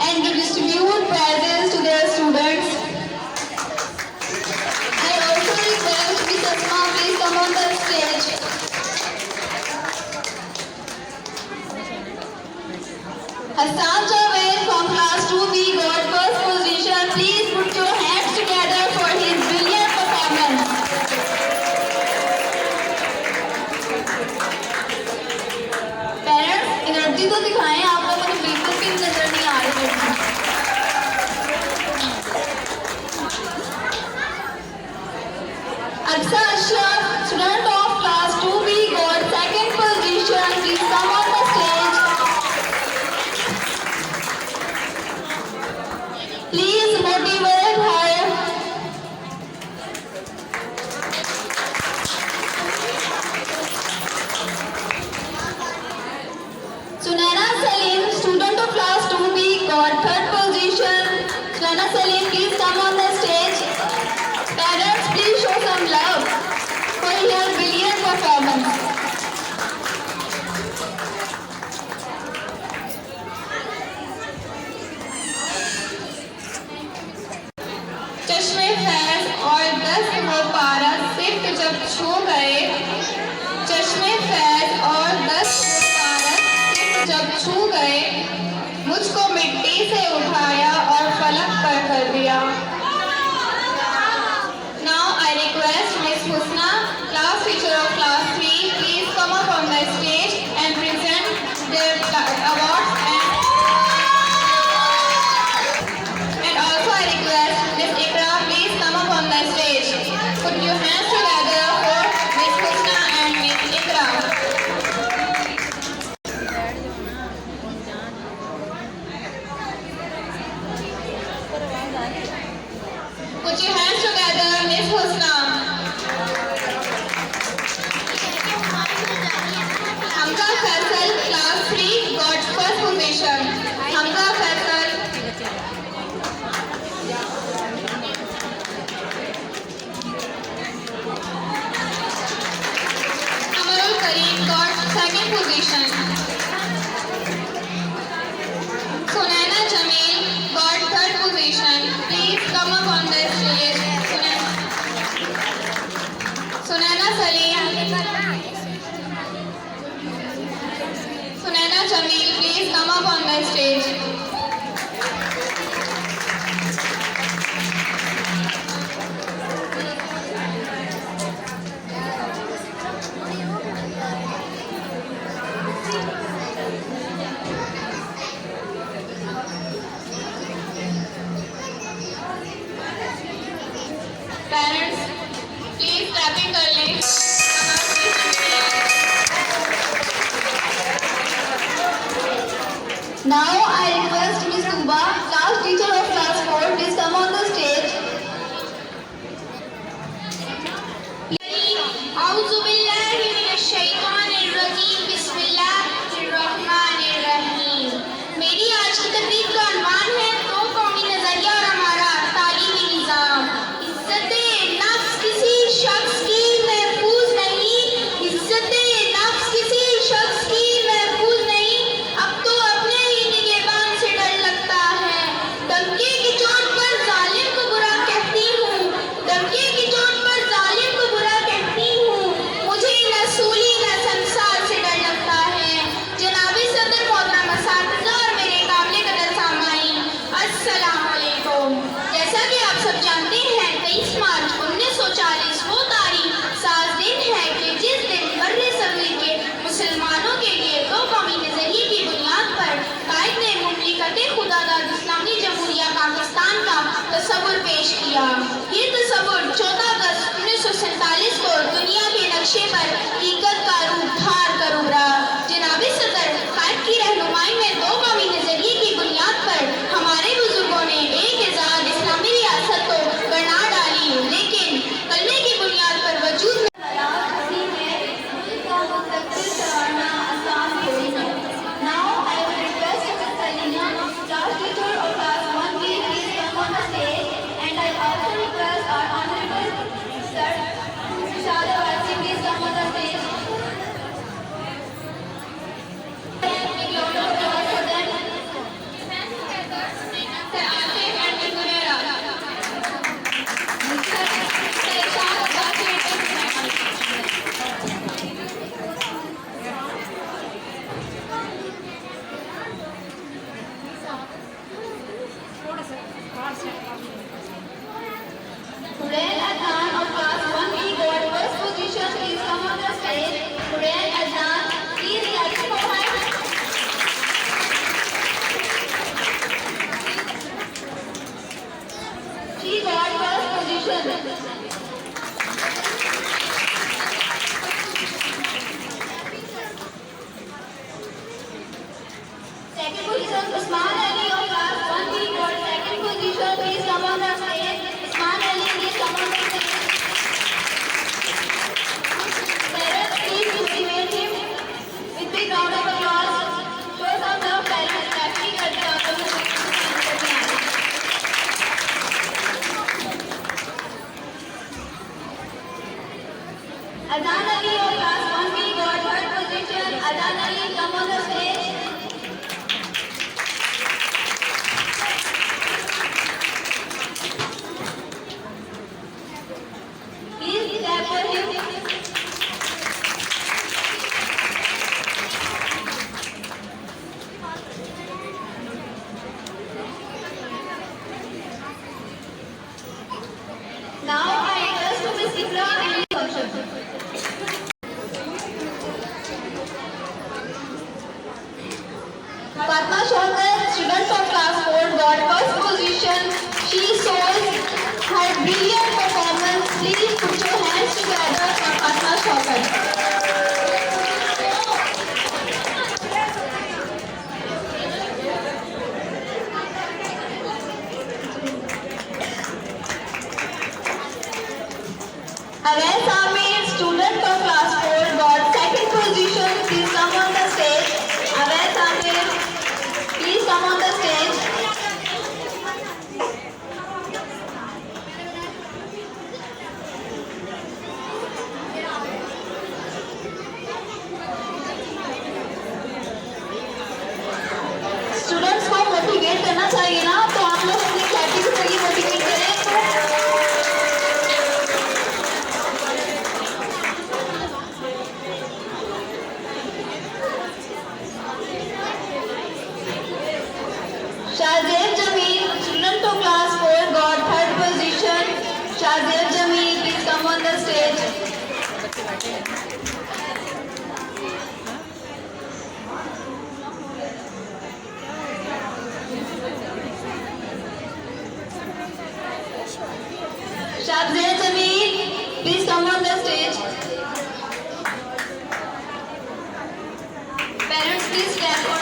and to distribute prizes to their Hassan Javed from class 2B got first position. Please put your hands together for his brilliant performance. Parents, energy तो दिखाएं, आप लोगों ने बिल्कुल भी नजर नहीं आ रही है। Aksa Ashraf, student of class 2B got second position. Please come on the stage. Please motivate her. Sunaina Salim, student of class 2B got third position. Sunaina Salim, please come on the stage. Parents, please show some love for your brilliant performance. चश्मे फैज और 10 वो पारा सिर्फ जब छू गए, चश्मे फैज और 10 वो पारा सिर्फ जब छू गए, मुझको मिट्टी से उठाया और फलक पर कर दिया. Now I request Miss Husna, class teacher of class 3, please come up on the stage and present their awards and also I request Miss Ikra, please come up on the stage. Put your hands together for Miss Husna and Miss Ikra. Put your hands together, Miss Husna. Hamza Faisal, class 3, got first position. Hamza Faisal. Amarul Kareem got second position. Sunaina Jamil got third position. Please come up on the stage. Sunaina Salim. Sunaina Jamil, please come up on the stage. Parents, please clapping कर लें. Now I request Miss Tuba, class teacher of class 4, please come on the stage. أعوذ بالله من الشیطان الرجیم بسم اللہ الرحمن الرحیم. میری آج کی تقریر کا عنوان ہے دو قومی نظریہ اور ہمارا تعلیمی نظام. عزت نفس کسی شخص کی محفوظ نہیں، عزت نفس کسی شخص کی محفوظ نہیں، اب تو اپنے ہی نگہبان سے ڈر لگتا ہے. دھمکی کی چوٹ پر ظالم کو برا کہتی ہوں، دھمکی کی چوٹ پر ظالم کو برا کہتی ہوں، مجھے نہ سولی نہ سنسار سے ڈر لگتا ہے. جناب صدر محترم اساتذہ اور میرے قابل قدر سامعین، السلام علیکم. جیسا کہ آپ سب جانتے ہیں 23 مارچ 1940 وہ تاریخ ساز دن ہے کہ جس دن بر صغیر کے مسلمانوں کے لیے دو قومی نظریے کی بنیاد پر قائد نے مملکت خدا داد اسلامی جمہوریہ پاکستان کا تصور پیش کیا. یہ تصور 14 اگست 1947 کو دنیا کے نقشے پر حقیقت کا روپ دھار کر ابھرا. جناب صدر قائد کی رہنمائی میں دو قومی نظریے کی بنیاد پر ہمارے بزرگوں نے ایک آزاد اسلامی ریاست کو بنا ڈالی، لیکن کلمے کی بنیاد پر وجود میں Now I will request Miss Salina, class teacher of class 1B, please come on the stage, and I also request our honorable sir, Shada Wasi, please come on the stage. Shazir Jameel, student of class 4, got third position. Shazir Jameel, please come on the stage. Shazir Jameel, please come on the stage. Parents, please clap for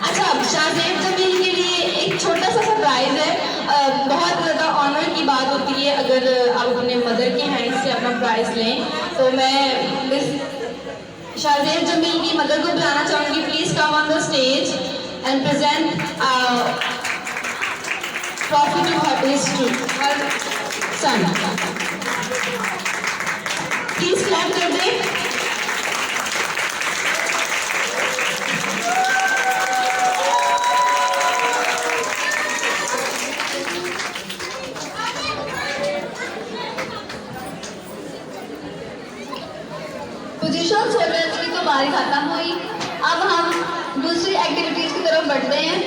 अच्छा, शाहजेब जमील के लिए एक छोटा सा surprise है। बहुत ज़्यादा honour की बात होती है अगर आप अपने मदर के हैंड से अपना प्राइज लें, तो मैं मिस शाहजेब जमील की मदर को बुलाना चाहूँगी। Please come on the stage and present trophy to her son. Please clap कर दें। पोजीशंस होल्डर्स की तो बारी खत्म हुई, अब हम दूसरी एक्टिविटीज की तरफ बढ़ते हैं।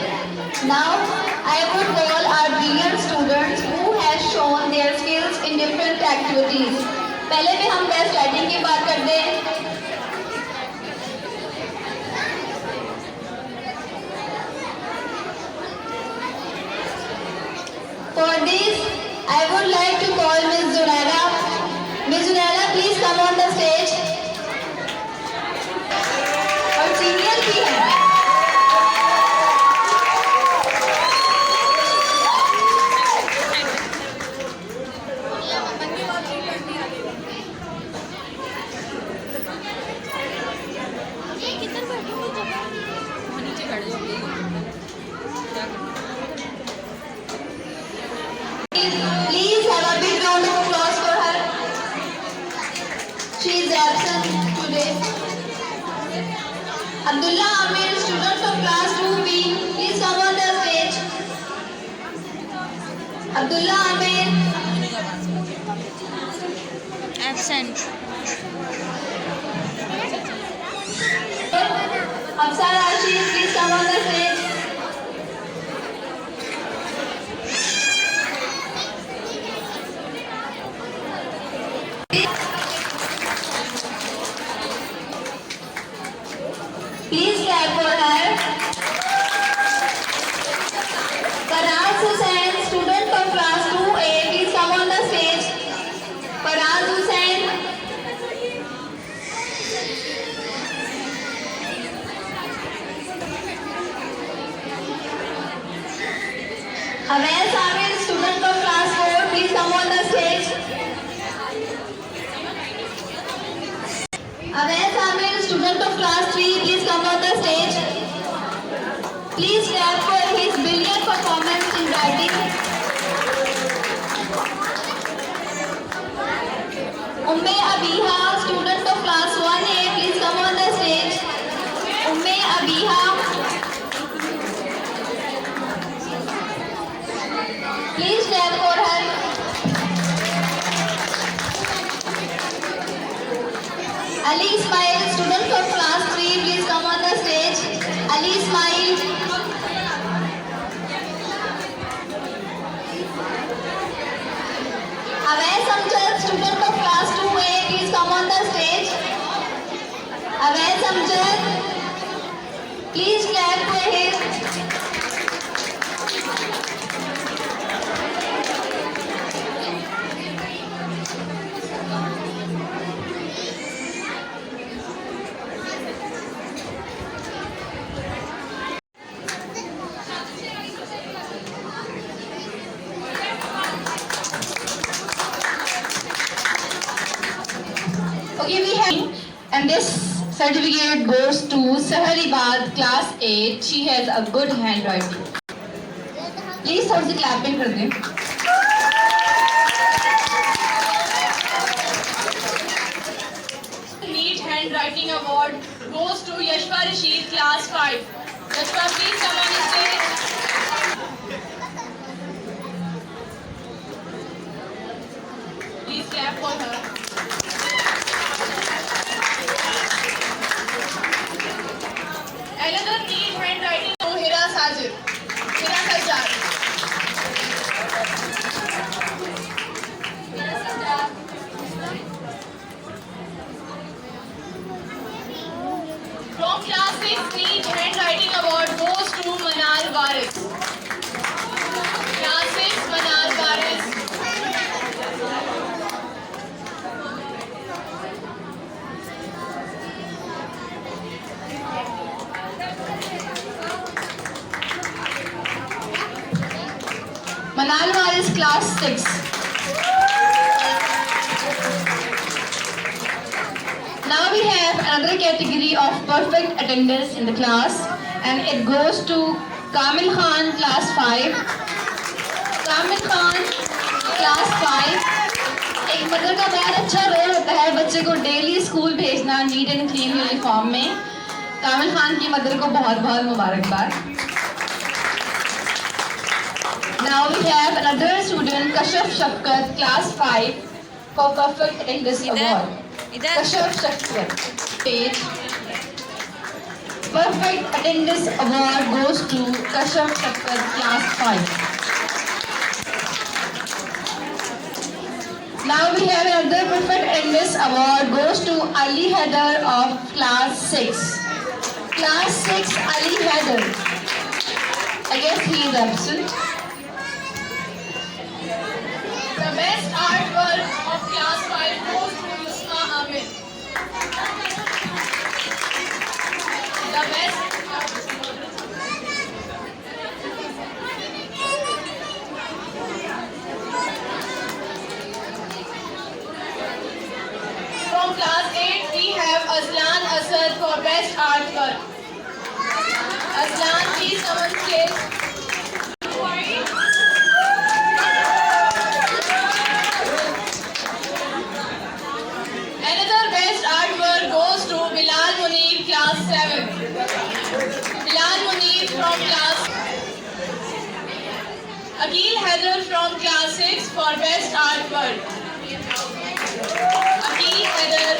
Now I would call our brilliant students who have shown their skills in different activities. पहले भी हम बेस्ट राइटिंग की बात करते हैं। For this, I would like to call Ms. Zunaira. Ms. Zunaira, please come on the stage. और senior भी है। Please have a big round of applause for her. She is absent today. Abdullah Amir, student of class 2B, please come on the stage. Abdullah Amir. Absent. Hafsa Rashid, please come on the stage. Please clap for her. Faraz Hussain, student of class 2A, please come on the stage. Faraz Hussain. Awais Amir, student of class 4, please come on the stage. Awais Amir, student of class 3, please come on the stage. Please clap for his brilliant performance in writing. Umme Abiha, student of class 1A, please come on the stage. Umme Abiha. Please clap for her. Ali Ismail, student of class 3, please come on the stage. Ali Ismail. Awais Amjad, student of class 2A, please come on the stage. Awais Amjad. Please clap for him. Okay, we have, and this certificate goes to Saharibad, class 8. She has a good handwriting. Please थोड़ी सी clapping कर दें. Neat handwriting award goes to Yashwa Rashid, class 5. Yashwa, please come on the stage. Please clap for her. 6 Neat Handwriting Award goes to Manal Waris. Class 6 Manal Waris. Manal Waris, class 6. Now we have another category of perfect attendance in the class, and it goes to Kamil Khan, class 5. Kamil Khan, class 5. एक mother का बहुत अच्छा role होता है बच्चे को daily school भेजना neat and clean uniform में. कामिल खान की मदर को बहुत बहुत मुबारकबाद. Now we have another student, Kashaf Shafkat, class 5, for perfect attendance award. Kashaf Shafkat, page. Perfect attendance award goes to Kashaf Shafkat, class 5. Now we have another perfect attendance award goes to Ali Haider of class 6. Class 6, Ali Haider. I guess he is absent. The best artwork of class 5 goes to Yusma Amir. The best from class 8 we have Aslan Asad for best artwork. Aslan, please come on stage. Another best artwork goes to Bilal Munir, class 7. Bilal Munir from class. Akil Haider from class 6 for best artwork. Akil Haider.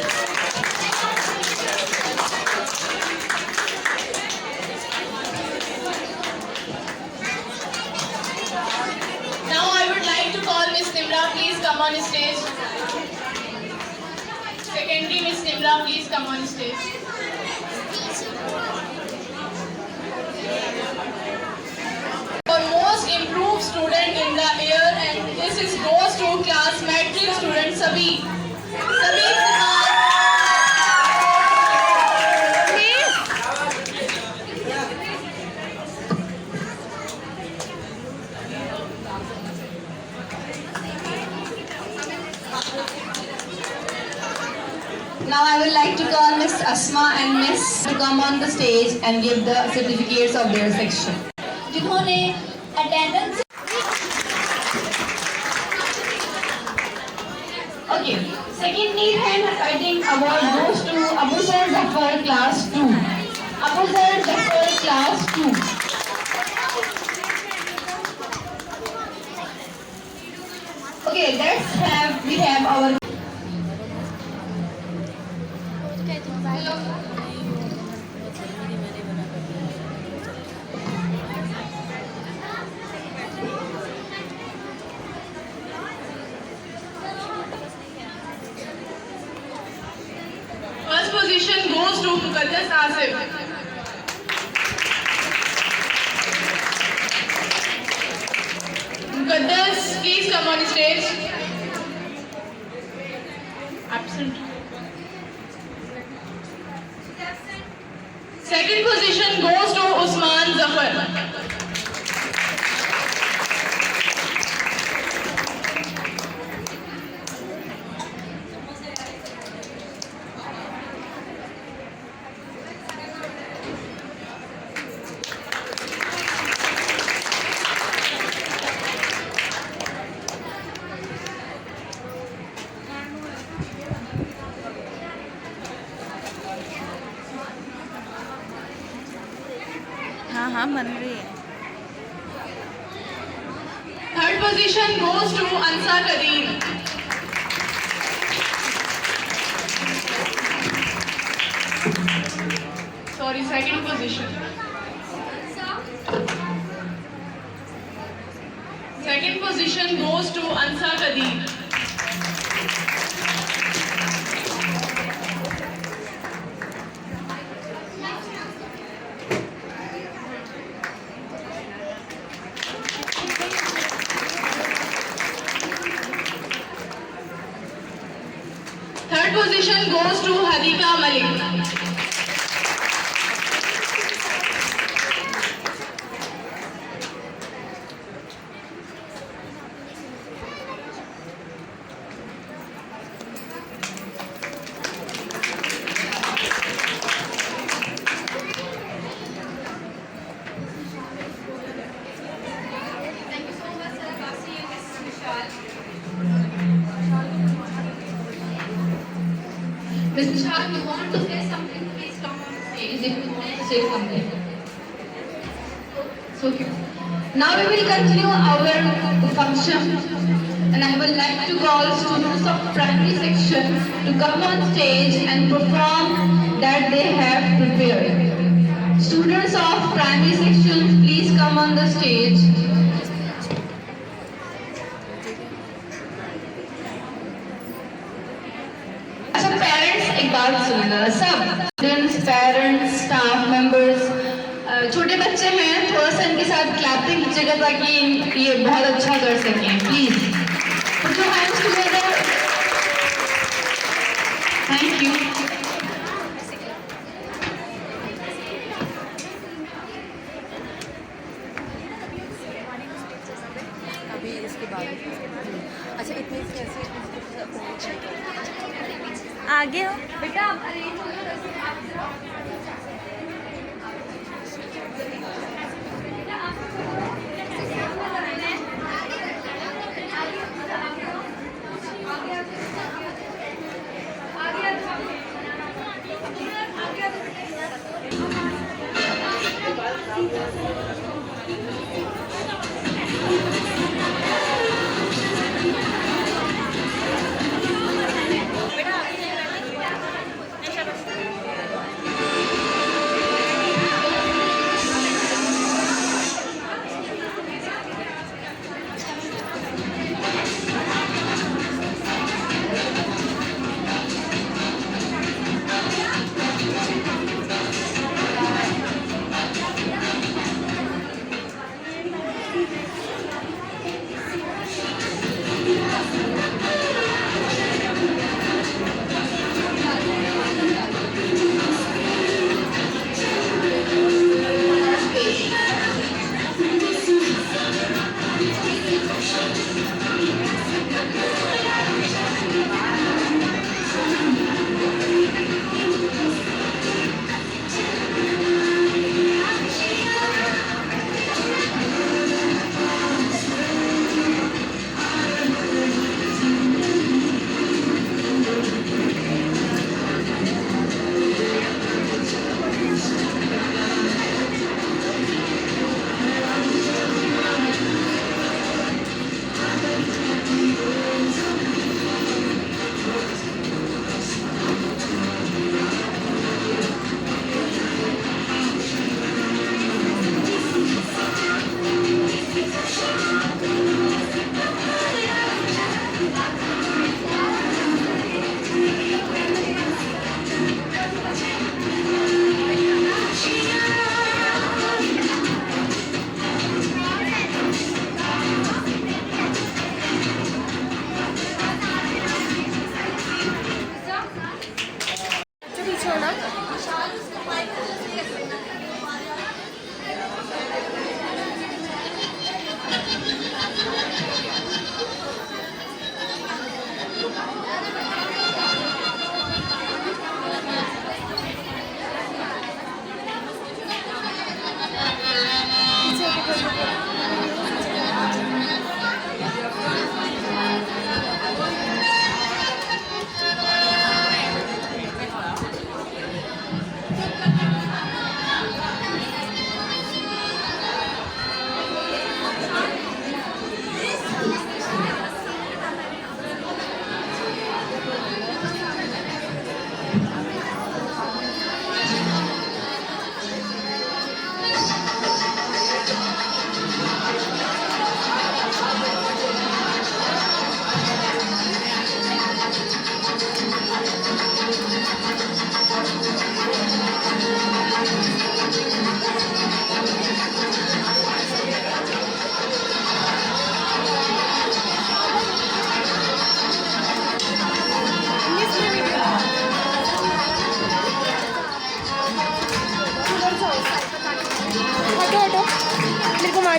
Now I would like to call Miss Nimra, please come on stage. Secondary Miss Nimra, please come on stage. For most improved student in the year, and this is goes to class matric student Sabi. Sabi Kumar. Now I would like to call Miss Asma and Miss to come on the stage and give the certificates of their section. जिन्होंने attendance. Okay, second Neat Handwriting Award goes to Abu Sir Zafar, class 2. Abu Sir Zafar, class 2. Okay, we have our. First position goes to Muqaddas Asif. Muqaddas, please come on stage. Absent. Second position goes to Usman Zafar. हाँ हाँ बन रही है. Third position goes to Ansa Kadeem. Sorry, second position. Second position goes to Ansa Kadeem. Third position goes to Hadika Malik. Mr. Shah, you want to say something? Please come on stage if you want to say something. So cute. Now we will continue our function, and I would like to call students of primary section to come on stage and perform that they have prepared. Students of primary section, please come on the stage. अच्छा parents एक बात सुनिएगा सब students parents staff members छोटे बच्चे हैं थोड़ा सा इनके साथ क्लैपिंग कीजिएगा ताकि ये बहुत अच्छा कर सकें please put your hands together thank you अभी इसके बाद अच्छा इतने कैसे आगे हो बेटा आप अरेंज हो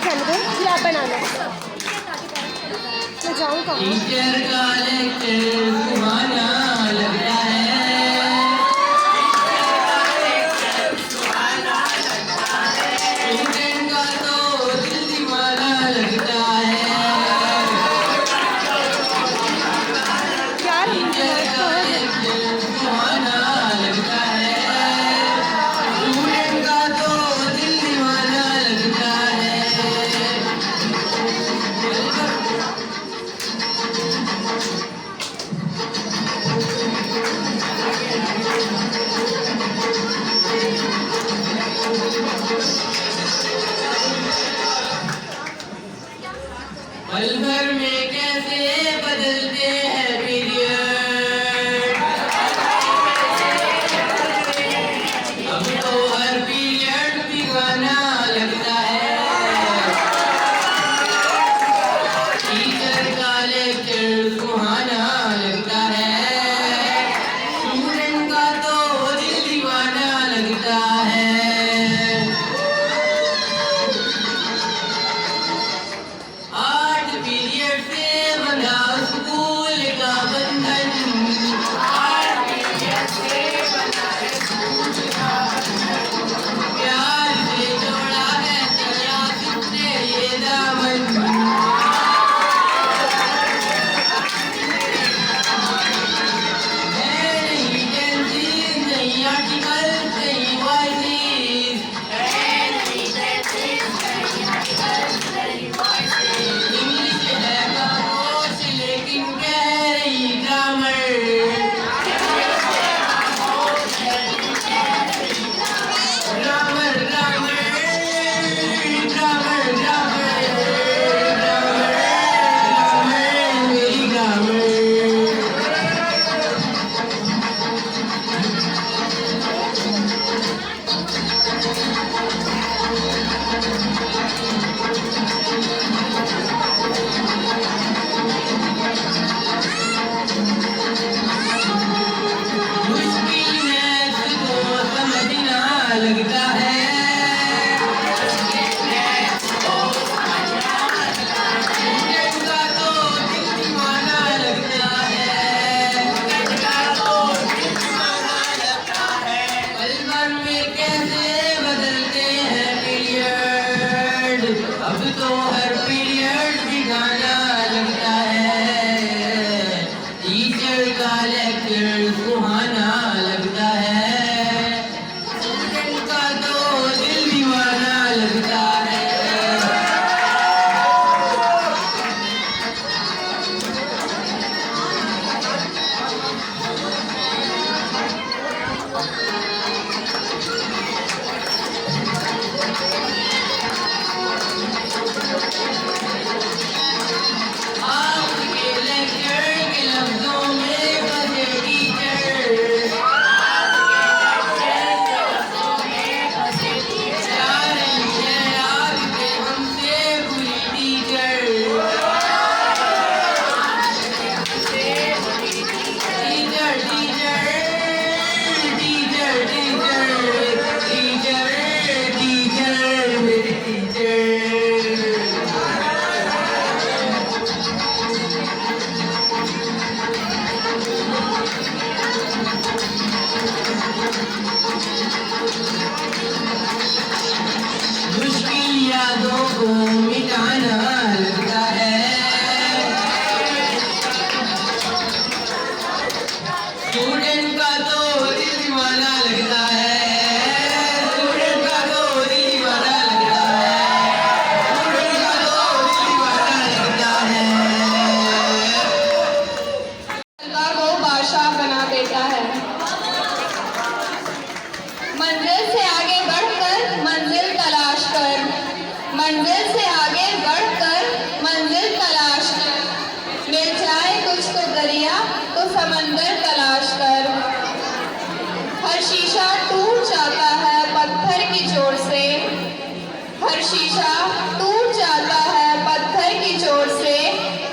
जाने दो जी, आप बनाना। मैं जाऊँ कहाँ? टीचर का लेक्चर सुहाना लगता है। स्टूडेंट का तो दिल दीवाना लगता है। यार टीचर का लेक्चर सुहाना लगता है। स्टूडेंट का तो दिल दीवाना लगता है। पल भर में कैसे बदलते हैं पीरियड। अब तो हर पीरियड दीवाना लगता है। टीचर का लेक्चर सुहाना लगता है। स्टूडेंट का तो दिल दीवाना लगता है। आठ पीरियड से बंधा स्कूल का बंधन। आठ पीरियड से बंधा स्कूल का बंधन। प्यार से जोड़ा है तेरा किसने ये दामन। नहीं टेंसिस नहीं आर्टिकल नहीं वॉइसेस। इंग्लिश है खामोश लेकिन कह रही grammar. Grammar grammar grammar grammar grammar मेरी ग्रामर। मुश्किल मैथ को समझना लगता है। स्टूडेंट का तो दिल दीवाना लगता है। पल भर में कैसे बदलते हैं पीरियड। अब तो हर पीरियड दिखाना लगता है। टीचर का लेक्चर सुहाना लगता है। स्टूडेंट का तो दिल दीवाना लगता है। आपके लेक्चर के लफ्जों में बसे टीचर। जा रही है आज के हमसे बुरी teacher. Teacher teacher teacher teacher teacher teacher मेरी टीचर। मुश्किल यादों को मिटाना लगता है। स्टूडेंट का तो दिल दीवाना लगता है। स्टूडेंट का तो दिल दीवाना लगता है। स्टूडेंट का तो दिल दीवाना लगता है। तलवा को बादशाह बना देता है। मंजिल से आगे बढ़कर मंजिल तलाश कर। मंजिल से आगे बढ़कर मंजिल तलाश कर। मिल जाए कुछ तो दरिया तो समंदर तलाश कर। हर शीशा टूट जाता है पत्थर की जोर से। हर शीशा टूट जाता है पत्थर की जोर से।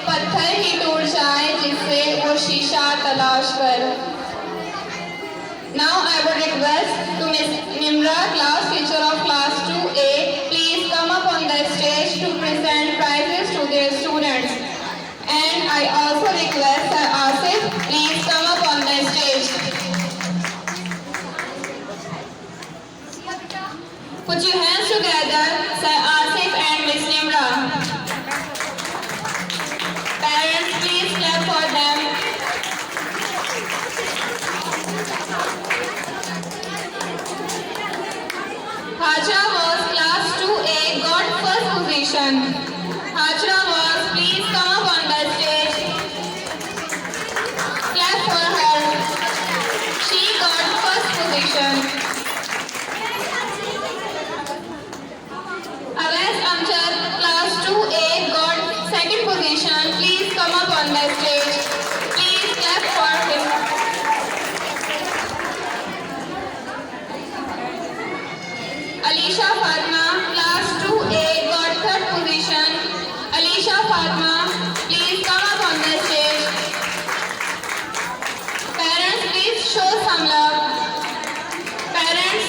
पत्थर ही टूट जाए जिससे वो शीशा तलाश कर। Now I would request to Miss Nimra, class teacher of class 2A, please come up on the stage to present prizes to their students. And I also request Sir Asif, please come up on the stage. Put your hands together, Sir Asif and Miss Nimra. Parents, please clap for them. Hajra was class 2A, got first position. Hajra was, please come up on the stage. Clap for her. She got first position. Awais Amjad, class 2A, got second position. Please come up on the stage. Please clap for him. Alisha Fatma, class 2A, got third position. Alisha Fatma, please come up on the stage. Parents, please show some love. Parents.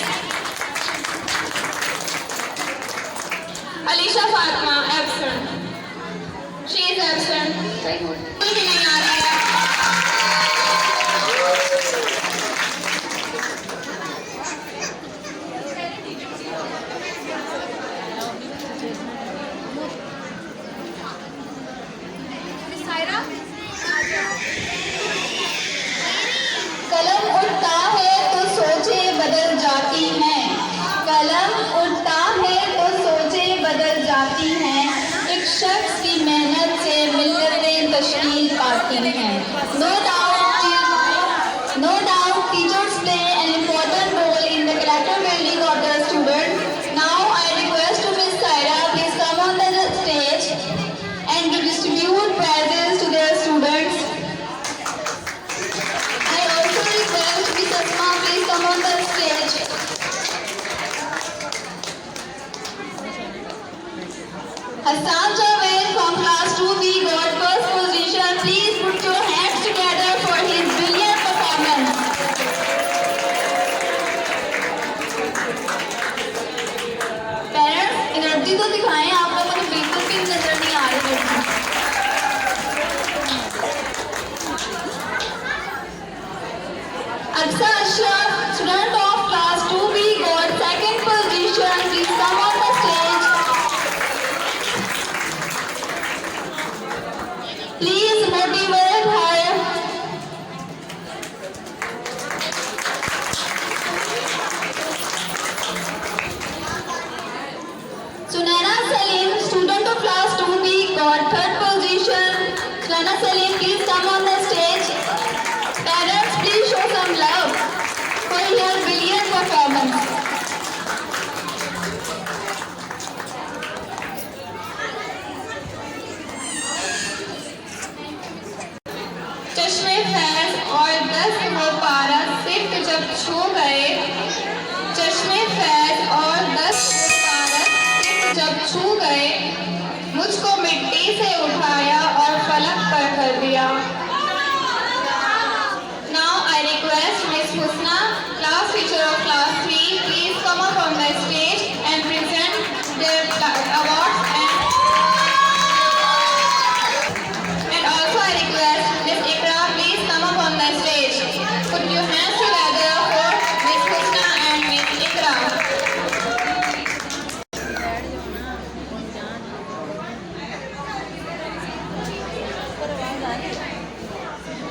Alisha Fatma, absent. She is absent. कोई भी नहीं आ रहा है. कलम उठता है तो सोचें बदल जाती हैं. कलम उठता है तो सोचें बदल जाती हैं. एक शख्स की मेहनत से मिल्लतें तश्कील पाती हैं. No doubt teachers play an important role in the character building of the student. Now I request to Miss Saira, please come on the stage and to distribute prizes to their students. I also request Miss Asma, please come on the stage. Hassan Javed from class 2B got first position. Please put your hands together for his brilliant performance. Parents, energy तो दिखाएं. आप लोगों को बिल्कुल भी नजर नहीं आ रही लड़की. Aksa Ashraf, student of class 2B, got second position. Please come on the stage. Please motivate her. Sunaina Salim, student of class 2B, got third position. Sunaina Salim, please come on the stage. Parents, please show some love for your brilliant performance. चश्मे फैज और 10 वो पारा सिर्फ जब छू गए. चश्मे फैज और 10 वो पारा सिर्फ जब छू गए. मुझको मिट्टी से उठाया और फलक पर कर दिया. Now I request Miss Husna, class teacher of class 3, please come up on the stage and present their awards and also I request Miss Ikra, please come up on the stage. Put your hands together for Miss Husna and Miss Ikra.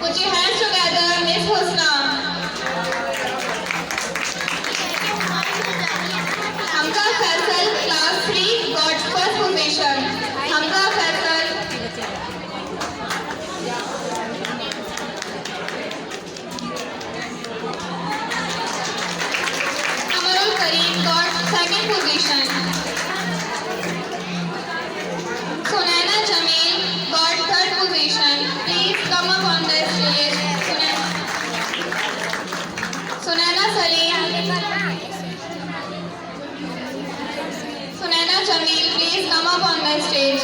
Put your hands together, Miss Husna. Hamza Faisal, class 3, got first position. Hamza Faisal. Amarul Kareem got second position. Sunaina Jamil got third position. Please come up on the stage. Sunaina Salim. Sunaina Jamil, please come up on the stage.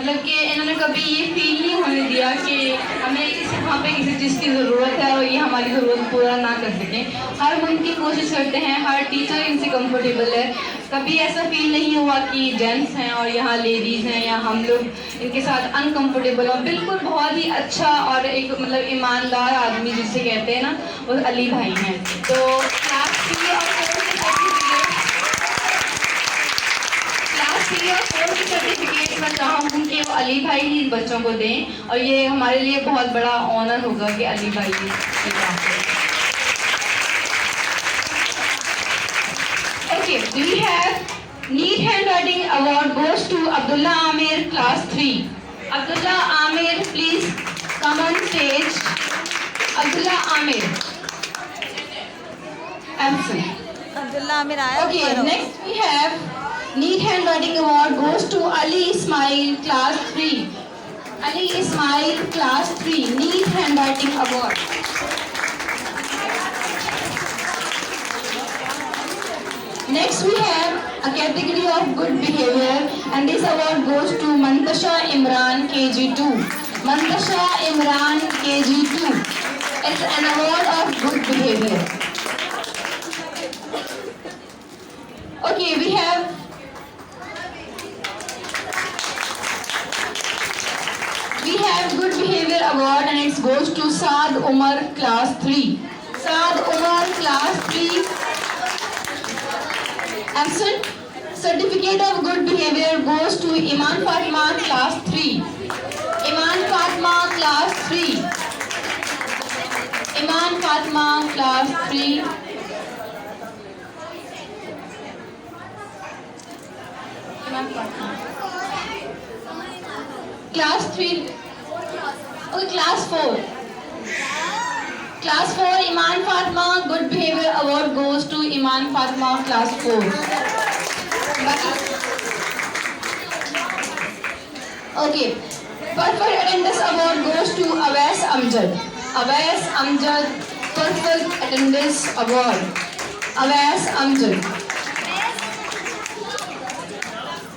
मतलब कि इन्होंने कभी ये feel नहीं होने दिया कि हमें वहाँ पे किसी चीज़ की ज़रूरत है और ये हमारी ज़रूरत पूरा ना कर सकें। हर मुमकिन कोशिश करते हैं, हर टीचर इनसे कंफर्टेबल है। कभी ऐसा फील नहीं हुआ कि जेंट्स हैं और यहाँ लेडीज़ हैं या हम लोग इनके साथ अनकंफर्टेबल हों। बिल्कुल बहुत ही अच्छा और एक मतलब ईमानदार आदमी जिसे कहते हैं ना, वो अली भाई हैं। तो क्लास 3 और 4 की सर्टिफिकेट मैं चाहूँगी कि वो अली भाई ही इन बच्चों को दें और ये हमारे लिए बहुत बड़ा ऑनर होगा कि अली भाई ही okay. We have neat handwriting award goes to Abdullah Aamir, class 3। Abdullah Aamir, please come on stage. Abdullah Aamir absent. Abdullah Aamir आया। Okay, next we have Neat Handwriting Award goes to Ali Ismail, class 3. Ali Ismail, class 3, Neat Handwriting Award. Next we have a category of good behavior and this award goes to Mantasha Imran, KG2. Mantasha Imran, KG2. It's an award of good behavior. Okay, we have Good Behavior Award and it goes to Saad Umar, class 3. Saad Umar, class 3. Absent. Certificate of Good Behavior goes to Iman Fatma, class 3. Iman Fatma, class 3. Iman Fatma, class 3. Class 3. Okay, class 4. Class 4, Iman Fatma, Good Behavior Award goes to Iman Fatma, class 4. Okay, Perfect Attendance Award goes to Awais Amjad. Awais Amjad, Perfect Attendance Award. Awais Amjad.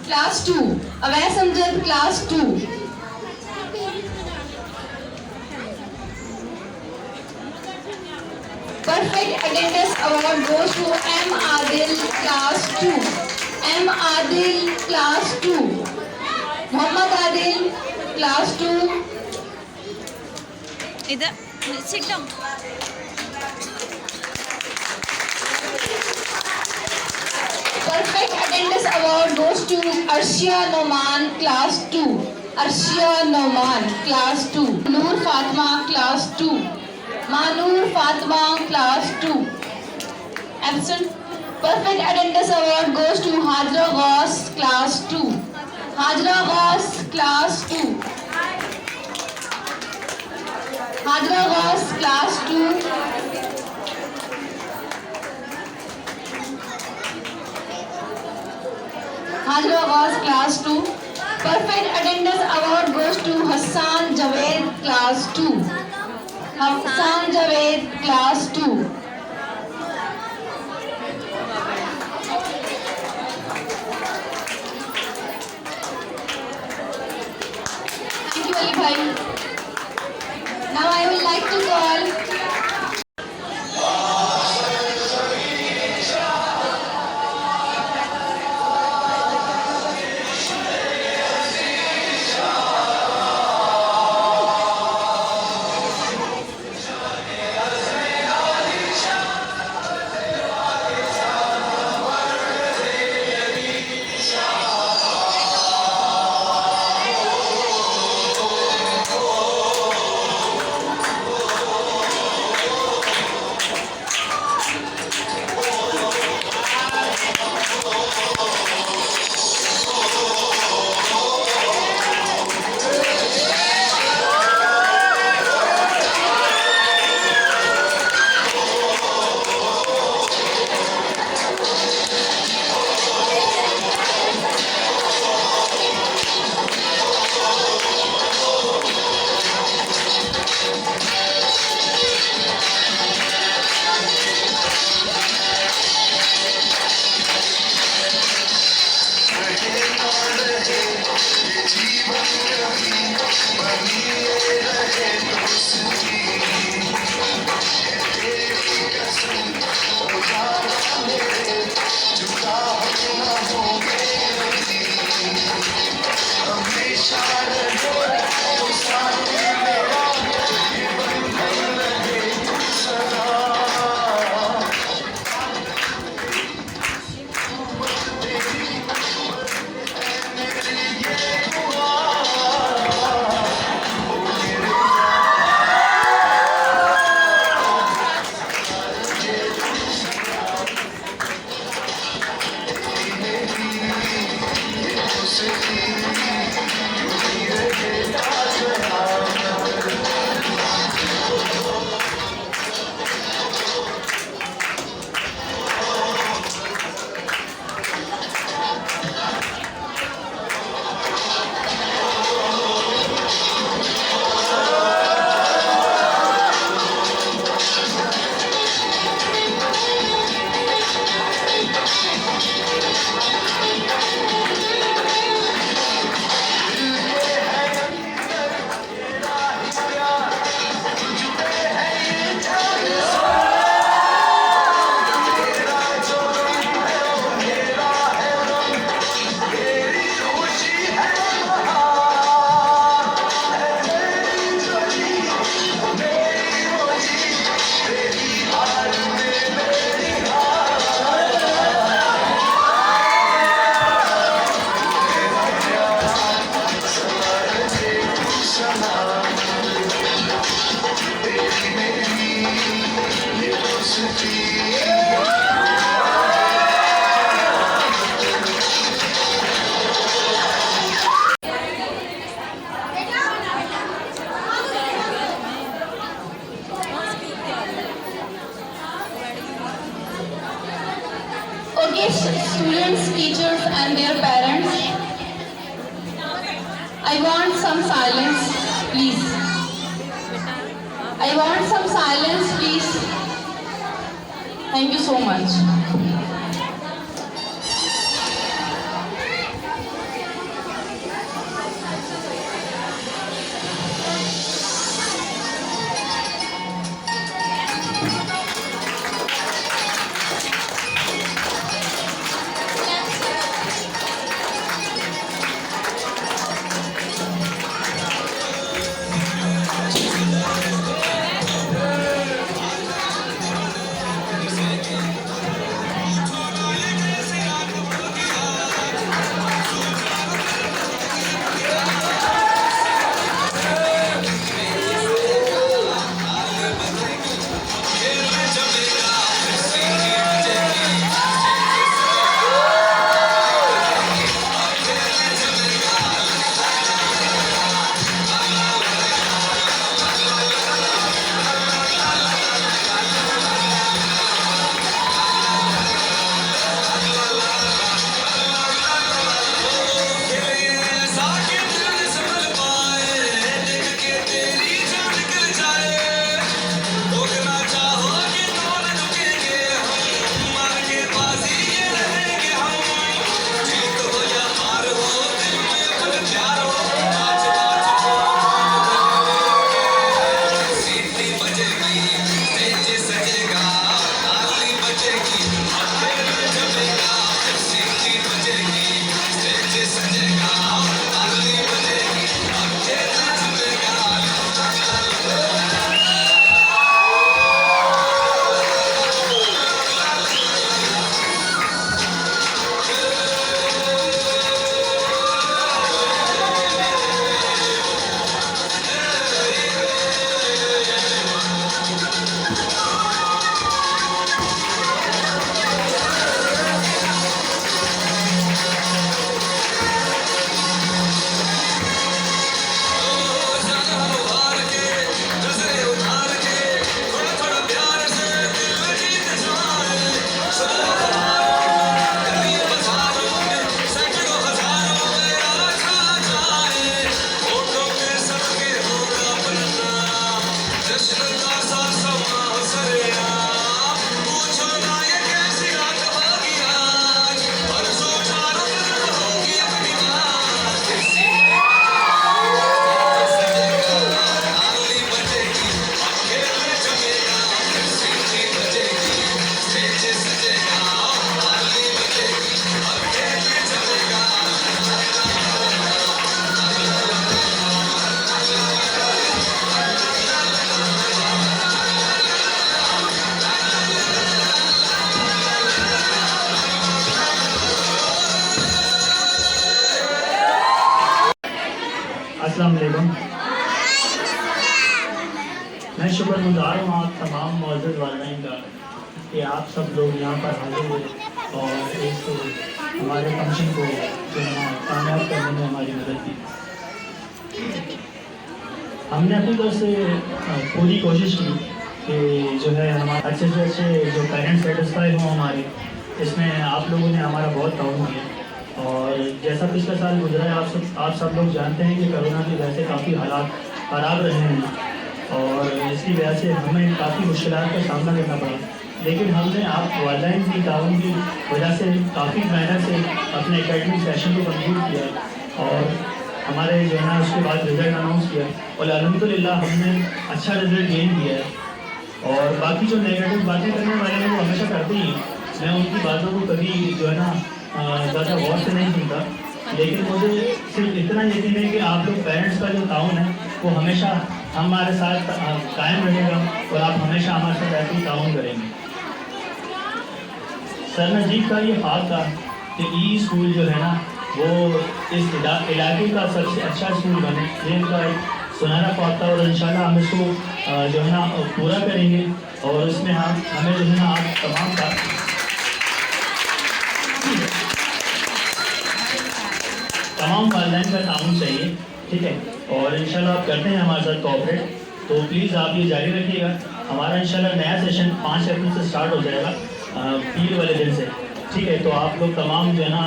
Class 2. Awais Amjad, class 2. Perfect Attendance Award goes to M. Adil, class 2. M. Adil, class 2. Muhammad Adil, class 2. इधर sit down. Perfect Attendance Award goes to Arshia Noman, class 2. Arshia Noman, class 2. Noor Fatma, class 2. Manur Fatma, class 2. Absent. Perfect Attendance Award goes to Hajra Ghaus, class 2. Hajra Ghaus, class 2. Hajra Ghaus, class 2. Hajra Ghaus, class 2. Perfect Attendance Award goes to Hassan Javed, class 2. Hassan Javed, class 2. Thank you, Ali Bhai. Now I would like to call जीवन Okay, students, teachers and their parents, I want some silence, please. I want some silence, please. Thank you so much. अस्सलाम वालेकुम। मैं शुक्रगुजार हूँ आप तमाम मौजूद वालिदैन का कि आप सब लोग यहाँ पर हाजिर हुए और इस हमारे फंक्शन को जो है कामयाब करने में हमारी मदद की। हमने अपनी तरफ से पूरी कोशिश की कि जो है हमारे अच्छे से अच्छे जो पेरेंट्स सेटिस्फाई हों हमारे, इसमें आप लोगों ने हमारा बहुत ताउन किया। और जैसा पिछले साल गुजरा है, आप सब लोग जानते हैं कि कोरोना की वजह से काफ़ी हालात ख़राब रहे हैं और इसकी वजह से हमें काफ़ी मुश्किलात का सामना करना पड़ा, लेकिन हमने आप वालिदैन की ताउन की वजह से काफ़ी मेहनत से अपने एकेडमिक सेशन को कंप्लीट किया और हमारे जो है उसके बाद रिज़ल्ट अनाउंस किया और अल्हम्दुलिल्लाह हमने अच्छा रिज़ल्ट गेन किया है। और बाकी जो नेगेटिव बातें करने वाले हैं वो हमेशा करते ही हैं, मैं उनकी बातों को कभी जो है ना ज़्यादा गौर से नहीं सुनता, लेकिन मुझे सिर्फ इतना यकीन है कि आप लोग पेरेंट्स का जो ताउन है वो हमेशा हमारे साथ कायम रहेगा और आप हमेशा हमारे साथ ऐसे ही ताउन करेंगे। सर नजीब का ये ख्वाब था कि ई स्कूल जो है ना वो इस इलाके का सबसे अच्छा स्कूल बने, ये इनका एक सुनहरा ख्वाब था और इंशाल्लाह हम इसको जो है ना पूरा करेंगे और इसमें हमें जो है ना आप तमाम का तमाम वालिदैन का ताउन चाहिए, ठीक है। और इंशाल्लाह आप करते हैं हमारे साथ कोऑपरेट, तो प्लीज़ आप ये जारी रखिएगा। हमारा इंशाल्लाह नया सेशन 5 अप्रैल से स्टार्ट हो जाएगा, पीर वाले दिन से, ठीक है। तो आप लोग तमाम जो है ना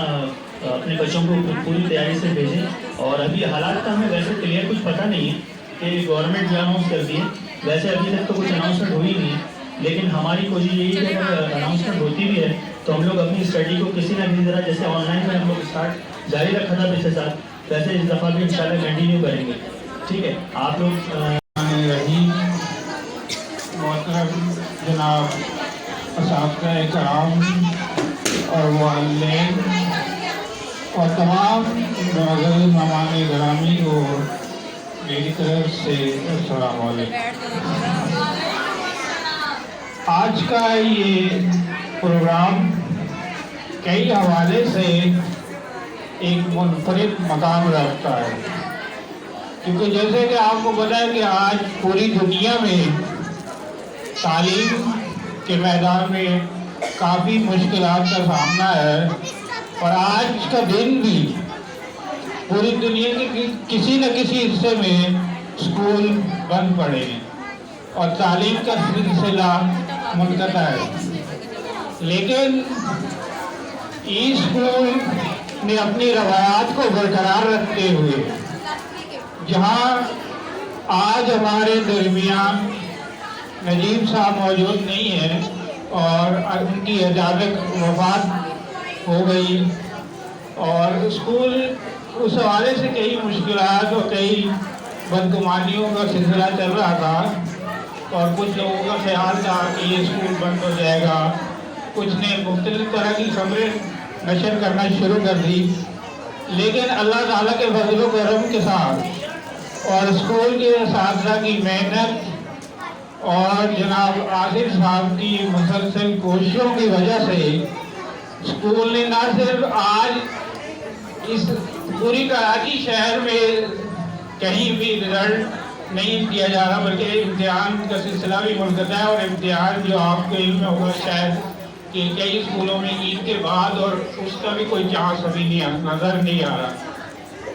अपने बच्चों को पूरी तैयारी से भेजें। और अभी हालात का हमें वैसे क्लियर कुछ पता नहीं है कि गवर्नमेंट जो अनाउंस कर दी है, वैसे अभी तक तो कुछ अनाउंसमेंट हुई नहीं है, लेकिन हमारी कोशिश यही है कि अगर अनाउंसमेंट होती भी है तो हम लोग अपनी स्टडी को किसी न किसी तरह, जैसे ऑनलाइन में हम लोग स्टार्ट जारी रखा था पिछले साल, वैसे इस दफ़ा भी इंशाल्लाह कंटिन्यू करेंगे, ठीक है। आप लोग मोहतरम जनाब असातिज़ा कराम और वालिदैन और तमाम मुअज़्ज़ज़ मेहमान गिरामी को मेरी तरफ से अस्सलाम वालेकुम। आज का ये प्रोग्राम कई हवाले से एक मुनफरिद मकाम रखता है, क्योंकि जैसे कि आपको पता है कि आज पूरी दुनिया में तालीम के मैदान में काफ़ी मुश्किलात का सामना है और आज का दिन भी पूरी दुनिया के किसी न किसी हिस्से में स्कूल बंद पड़े हैं और तालीम का सिलसिला मुनक़ता है। लेकिन ई स्कूल ने अपनी रवायात को बरकरार रखते हुए, जहाँ आज हमारे दरमियान नजीब साहब मौजूद नहीं है और उनकी अचानक वफात हो गई और स्कूल उस हवाले से कई मुश्किलात और कई बदगुमानियों का सिलसिला चल रहा था और कुछ लोगों का ख्याल था कि ये स्कूल बंद हो जाएगा, कुछ ने मुख्तलिफ तरह की खबरें नशर करना शुरू कर दी। लेकिन अल्लाह ताला के फज़ल व करम के साथ और स्कूल के असातिज़ा की मेहनत और जनाब आसिफ साहब की मुसलसल कोशिशों की वजह से स्कूल ने न सिर्फ आज इस पूरी कराची शहर में कहीं भी रिजल्ट नहीं दिया जा रहा, बल्कि इम्तिहान का सिलसिला भी मुनक़ता है और इम्तिहान जो आपको इल्म में होगा शायद कि कई स्कूलों में ईद के बाद और उसका भी कोई चांस अभी नहीं नज़र नहीं आ रहा।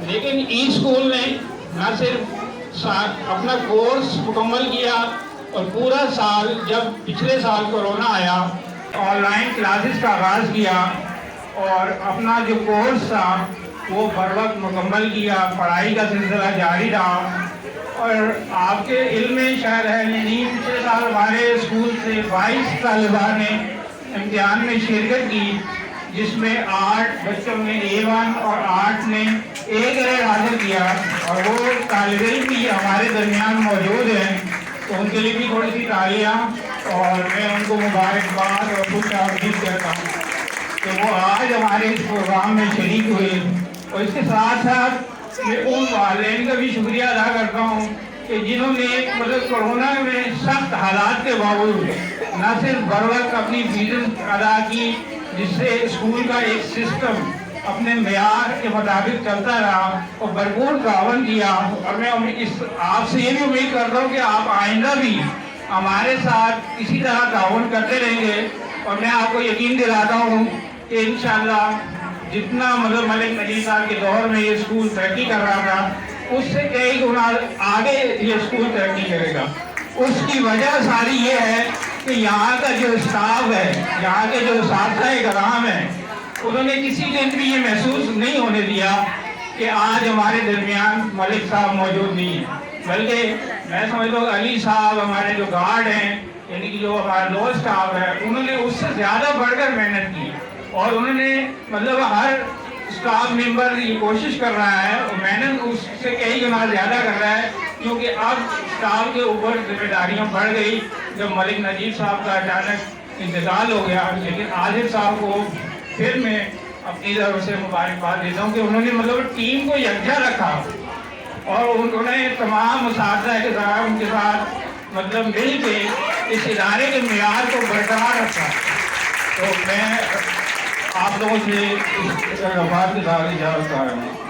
लेकिन ई स्कूल ने न सिर्फ अपना कोर्स मुकम्मल किया और पूरा साल, जब पिछले साल कोरोना आया, ऑनलाइन क्लासेस का आगाज़ किया और अपना जो कोर्स था वो बर वक्त मुकम्मल किया, पढ़ाई का सिलसिला जारी रहा। और आपके इल्म में शायद है नहीं, पिछले साल हमारे स्कूल से 22 तालिबा ने इम्तिहान में शिरकत की, जिसमें 8 बच्चों ने A1 और 8 ने A ग्रेड हासिल किया और वो तालिब इल्म भी हमारे दरमियान मौजूद हैं, तो उनके लिए भी थोड़ी सी तालियाँ और मैं उनको मुबारकबाद और खुश आमदीद कहता हूँ कि वो आज हमारे इस प्रोग्राम में शरीक हुए। और इसके साथ साथ मैं उन वालिदैन का भी शुक्रिया अदा करता हूँ कि जिन्होंने मतलब कोरोना में सख्त हालात के बावजूद न सिर्फ बर वक्त अपनी फीस अदा की, जिससे स्कूल का एक सिस्टम अपने मेयार के मुताबिक चलता रहा और भरपूर तावन किया। और मैं आपसे ये भी उम्मीद करता हूँ कि आप आइंदा भी हमारे साथ इसी तरह तावन करते रहेंगे। और मैं आपको यकीन दिलाता हूँ कि इंशाअल्लाह जितना मतलब मलिक नजीब साहब के दौर में ये स्कूल तरक्की कर रहा था, उससे कई गुना आगे ये स्कूल तरक्की करेगा। उसकी वजह सारी ये है कि यहाँ का जो स्टाफ है, यहाँ के जो साथी कराम हैं, उन्होंने किसी दिन भी ये महसूस नहीं होने दिया कि आज हमारे दरमियान मलिक साहब मौजूद नहीं है। बल्कि मैं समझता हूँ अली साहब हमारे जो गार्ड हैं, यानी कि जो हमारा लो स्टाफ है, उन्होंने उससे ज़्यादा बढ़कर मेहनत की। और उन्होंने मतलब हर स्टाफ मेंबर ये कोशिश कर रहा है और मेहनत उससे कई गुना ज़्यादा कर रहा है, क्योंकि अब स्टाफ के ऊपर जिम्मेदारियाँ बढ़ गई। जब मलिक नजीब साहब का अचानक इंतकाल हो गया, लेकिन आदिल साहब को फिर मैं अपनी तरफ से मुबारकबाद देता हूँ कि उन्होंने मतलब टीम को यकजा रखा और उन्होंने तमाम उस्ताद के साथ उनके साथ मतलब मिल के इस इदारे के मेयार को बरकरार रखा। तो मैं आप लोगों से इस बात के साथ इजाज़त चाह रहा हूँ।